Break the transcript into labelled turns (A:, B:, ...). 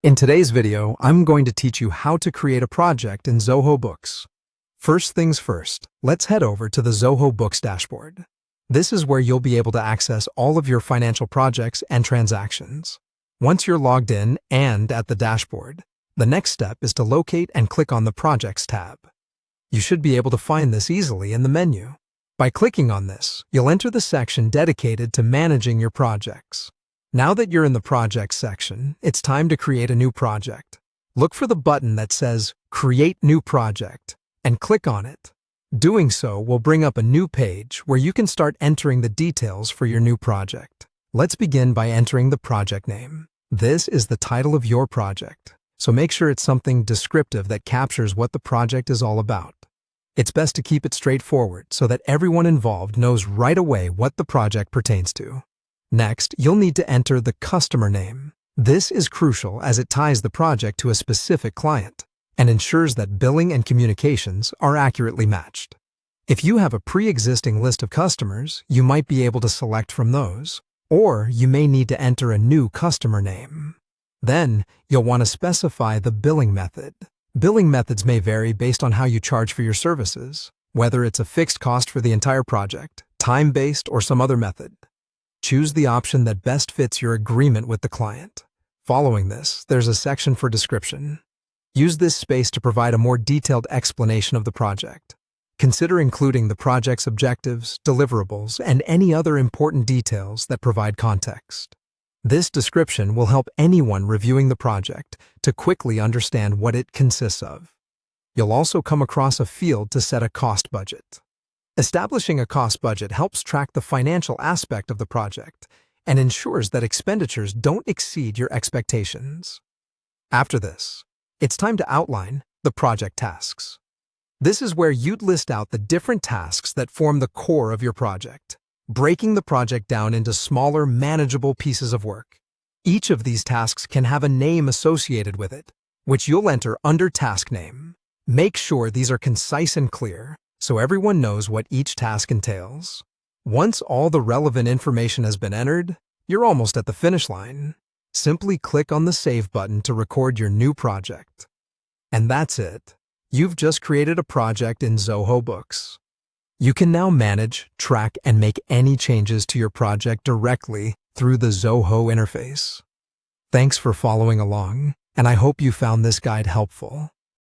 A: In today's video, I'm going to teach you how to create a project in Zoho Books. First things first, let's head over to the Zoho Books dashboard. This is where you'll be able to access all of your financial projects and transactions. Once you're logged in and at the dashboard, the next step is to locate and click on the Projects tab. You should be able to find this easily in the menu. By clicking on this, you'll enter the section dedicated to managing your projects. Now that you're in the Projects section, it's time to create a new project. Look for the button that says Create New Project and click on it. Doing so will bring up a new page where you can start entering the details for your new project. Let's begin by entering the project name. This is the title of your project, so make sure it's something descriptive that captures what the project is all about. It's best to keep it straightforward so that everyone involved knows right away what the project pertains to. Next, you'll need to enter the customer name. This is crucial as it ties the project to a specific client and ensures that billing and communications are accurately matched. If you have a pre-existing list of customers, you might be able to select from those, or you may need to enter a new customer name. Then, you'll want to specify the billing method. Billing methods may vary based on how you charge for your services, whether it's a fixed cost for the entire project, time-based, or some other method. Choose the option that best fits your agreement with the client. Following this, there's a section for description. Use this space to provide a more detailed explanation of the project. Consider including the project's objectives, deliverables, and any other important details that provide context. This description will help anyone reviewing the project to quickly understand what it consists of. You'll also come across a field to set a cost budget. Establishing a cost budget helps track the financial aspect of the project and ensures that expenditures don't exceed your expectations. After this, it's time to outline the project tasks. This is where you'd list out the different tasks that form the core of your project, breaking the project down into smaller, manageable pieces of work. Each of these tasks can have a name associated with it, which you'll enter under task name. Make sure these are concise and clear, so everyone knows what each task entails. Once all the relevant information has been entered, you're almost at the finish line. Simply click on the Save button to record your new project. And that's it. You've just created a project in Zoho Books. You can now manage, track, and make any changes to your project directly through the Zoho interface. Thanks for following along, and I hope you found this guide helpful.